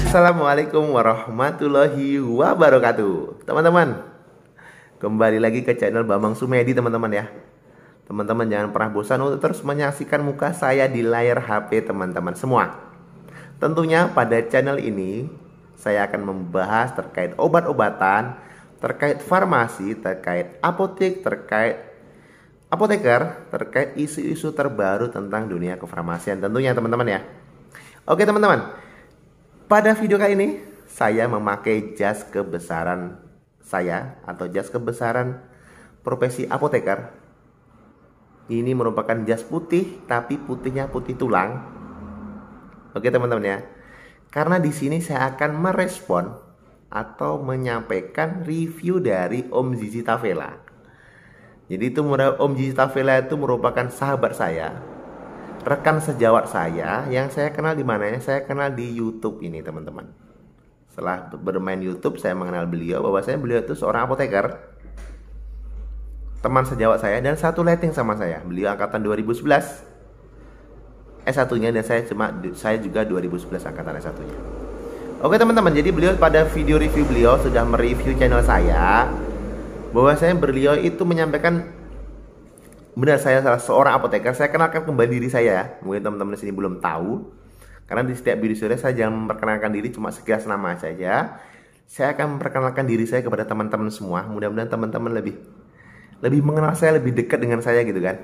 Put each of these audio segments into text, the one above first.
Assalamualaikum warahmatullahi wabarakatuh. Teman-teman, kembali lagi ke channel Bambang Sumedi teman-teman ya. Teman-teman jangan pernah bosan untuk terus menyaksikan muka saya di layar HP teman-teman semua. Tentunya pada channel ini saya akan membahas terkait obat-obatan, terkait farmasi, terkait apotek, terkait apoteker, terkait isu-isu terbaru tentang dunia kefarmasian tentunya teman-teman ya. Oke teman-teman, pada video kali ini saya memakai jas kebesaran saya atau jas kebesaran profesi apoteker. Ini merupakan jas putih tapi putihnya putih tulang. Oke teman-teman ya. Karena di sini saya akan merespon atau menyampaikan review dari Om Zizi Tavela. Jadi itu Om Zizi Tavela itu merupakan sahabat saya, rekan sejawat saya yang saya kenal di mana ya? Saya kenal di YouTube ini teman-teman. Setelah bermain YouTube saya mengenal beliau, bahwasanya beliau itu seorang apoteker, teman sejawat saya dan satu letting sama saya. Beliau angkatan 2011 S1-nya dan saya juga 2011 angkatan S1-nya. Oke teman-teman, jadi beliau pada video review beliau sudah mereview channel saya, bahwasanya beliau itu menyampaikan benar saya salah seorang apoteker. Saya kenalkan kembali diri saya. Mungkin teman-teman di sini belum tahu. Karena di setiap video saya jangan memperkenalkan diri cuma sekilas nama saja. Saya akan memperkenalkan diri saya kepada teman-teman semua. Mudah-mudahan teman-teman lebih mengenal saya, lebih dekat dengan saya gitu kan.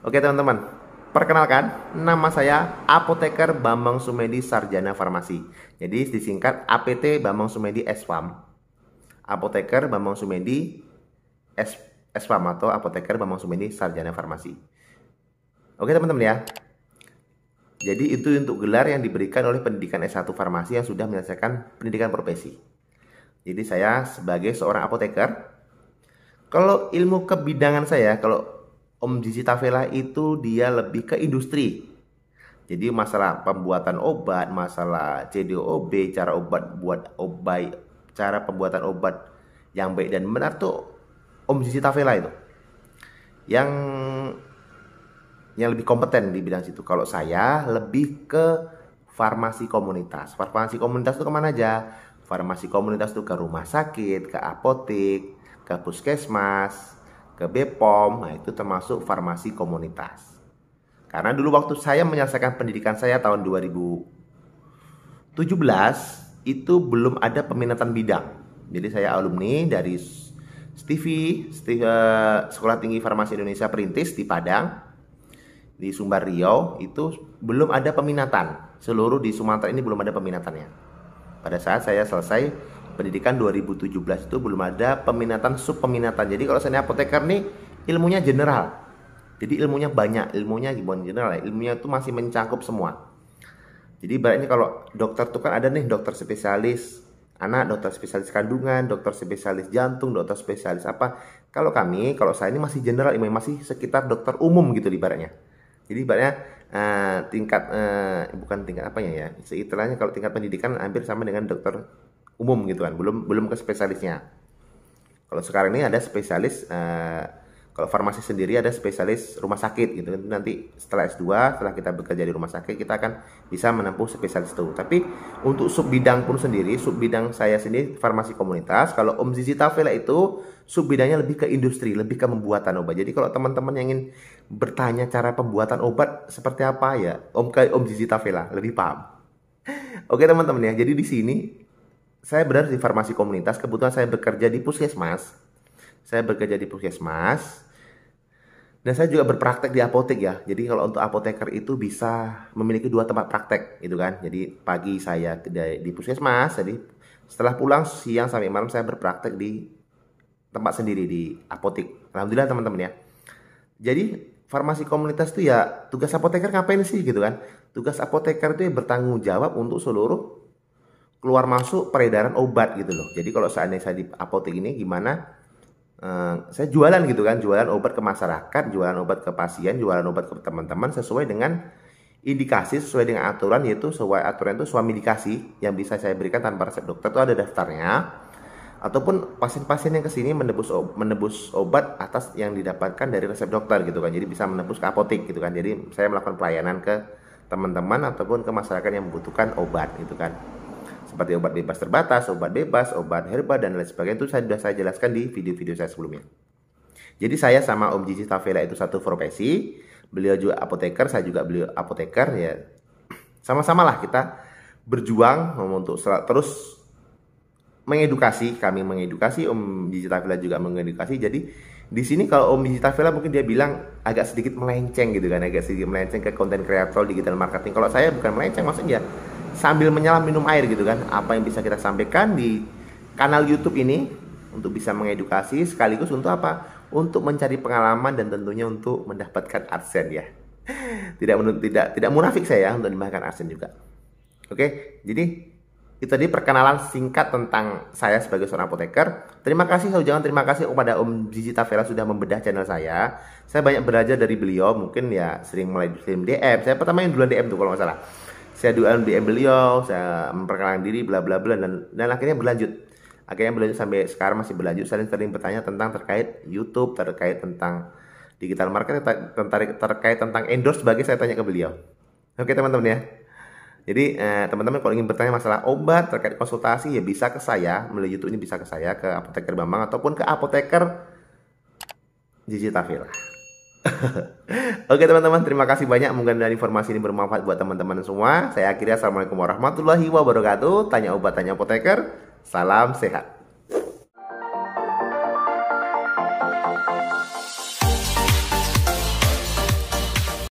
Oke teman-teman, perkenalkan, nama saya Apoteker Bambang Sumedi Sarjana Farmasi. Jadi disingkat APT Bambang Sumedi SFAM. Apoteker Bambang Sumedi SFAM atau Apoteker Bambang Sumedi Sarjana Farmasi. Oke teman-teman ya. Jadi itu untuk gelar yang diberikan oleh pendidikan S1 Farmasi yang sudah menyelesaikan pendidikan profesi. Jadi saya sebagai seorang apoteker, kalau ilmu kebidangan saya, kalau Om Zizi Tavela itu dia lebih ke industri. Jadi masalah pembuatan obat, masalah CDOB, cara pembuatan obat yang baik dan benar tuh Om Zizi Tavela itu yang lebih kompeten di bidang situ. Kalau saya lebih ke farmasi komunitas. Farmasi komunitas itu kemana aja? Farmasi komunitas itu ke rumah sakit, ke apotek, ke puskesmas, ke BPOM. Nah itu termasuk farmasi komunitas. Karena dulu waktu saya menyelesaikan pendidikan saya tahun 2017 itu belum ada peminatan bidang. Jadi saya alumni dari Sekolah Tinggi Farmasi Indonesia Perintis di Padang, di Sumbar Riau. Itu belum ada peminatan. Seluruh di Sumatera ini belum ada peminatannya. Pada saat saya selesai pendidikan 2017 itu belum ada peminatan, subpeminatan. Jadi kalau saya apoteker nih ilmunya general. Jadi ilmunya banyak, ilmunya gimana general ya. Ilmunya itu masih mencakup semua. Jadi ibaratnya kalau dokter itu kan ada nih dokter spesialis anak, dokter spesialis kandungan, dokter spesialis jantung, dokter spesialis apa. Kalau saya ini masih general, masih sekitar dokter umum gitu ibaratnya. Jadi ibaratnya bukan tingkat apanya ya. Istilahnya kalau tingkat pendidikan hampir sama dengan dokter umum gitu kan, belum ke spesialisnya. Kalau sekarang ini ada spesialis, kalau farmasi sendiri ada spesialis rumah sakit gitu. Nanti setelah S2, setelah kita bekerja di rumah sakit, kita akan bisa menempuh spesialis itu. Tapi untuk sub bidang pun sendiri, sub bidang saya sendiri farmasi komunitas. Kalau Om Zizi Tavela itu sub bidangnya lebih ke industri, lebih ke pembuatan obat. Jadi kalau teman-teman yang ingin bertanya cara pembuatan obat seperti apa ya, Om Zizi Tavela lebih paham. Oke teman-teman ya, jadi di sini saya berada di farmasi komunitas. Kebetulan saya bekerja di puskesmas. Dan saya juga berpraktek di apotek ya. Jadi kalau untuk apoteker itu bisa memiliki 2 tempat praktek gitu kan. Jadi pagi saya di puskesmas, jadi setelah pulang siang sampai malam saya berpraktek di tempat sendiri di apotek. Alhamdulillah teman-teman ya. Jadi farmasi komunitas itu ya tugas apoteker ngapain sih gitu kan. Tugas apoteker itu ya bertanggung jawab untuk seluruh keluar masuk peredaran obat gitu loh. Jadi kalau seandainya saya di apotek ini gimana? Saya jualan gitu kan, jualan obat ke masyarakat, jualan obat ke pasien, jualan obat ke teman-teman sesuai dengan indikasi, sesuai dengan aturan, yaitu sesuai aturan itu swamidikasi yang bisa saya berikan tanpa resep dokter itu ada daftarnya. Ataupun pasien-pasien yang kesini menebus obat atas yang didapatkan dari resep dokter gitu kan, jadi bisa menebus ke apotek gitu kan. Jadi saya melakukan pelayanan ke teman-teman ataupun ke masyarakat yang membutuhkan obat gitu kan. seperti obat bebas terbatas, obat bebas, obat herbal dan lain sebagainya. Itu sudah saya jelaskan di video-video saya sebelumnya. Jadi saya sama Om Jiji Tavela itu satu profesi. Beliau juga apoteker, saya juga beliau apoteker ya. Sama-sama lah kita berjuang untuk terus mengedukasi. Kami mengedukasi, Om Jiji Tavela juga mengedukasi. Jadi di sini kalau Om Jiji Tavela mungkin dia bilang agak sedikit melenceng gitu kan, agak sedikit melenceng ke konten kreator digital marketing. Kalau saya bukan melenceng, maksudnya sambil menyelam minum air gitu kan. Apa yang bisa kita sampaikan di kanal YouTube ini untuk bisa mengedukasi sekaligus untuk apa? Untuk mencari pengalaman dan tentunya untuk mendapatkan AdSense ya. Tidak munafik saya untuk mendapatkan AdSense juga. Oke, jadi itu tadi perkenalan singkat tentang saya sebagai seorang apoteker. Terima kasih, saya ucapkan terima kasih kepada Om Jiji Tavela sudah membedah channel saya. Saya banyak belajar dari beliau, mungkin ya sering mulai DM. Saya pertama yang duluan DM tuh kalau nggak salah. Saya duluan DM beliau, saya memperkenalkan diri, bla bla bla dan akhirnya berlanjut. Akhirnya berlanjut sampai sekarang masih berlanjut. Saya sering bertanya tentang terkait YouTube, terkait tentang digital marketing, terkait tentang endorse sebagai saya tanya ke beliau. Oke teman-teman ya. Jadi teman-teman kalau ingin bertanya masalah obat terkait konsultasi ya bisa ke saya melalui YouTube ini, bisa ke saya, ke Apoteker Bambang ataupun ke Apoteker Jiji Tavela. Oke teman-teman, terima kasih banyak. Mudah-mudahan informasi ini bermanfaat buat teman-teman semua. Saya akhiri, assalamualaikum warahmatullahi wabarakatuh. Tanya obat, tanya apoteker. Salam sehat.